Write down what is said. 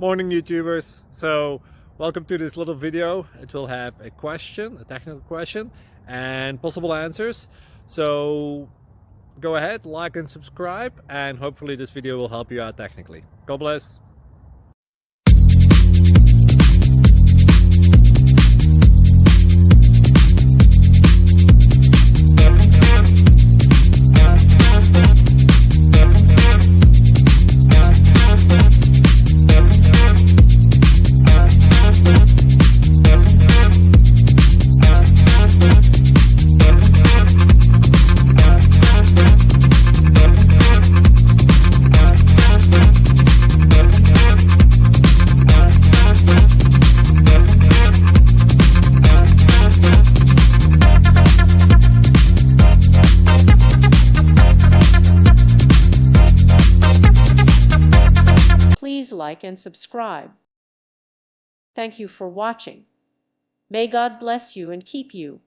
Morning YouTubers. So welcome to this little video. It will have a question, a technical question, and possible answers. So go ahead, like and subscribe, and hopefully this video will help you out technically. God bless. Please like and subscribe. Thank you for watching. May God bless you and keep you.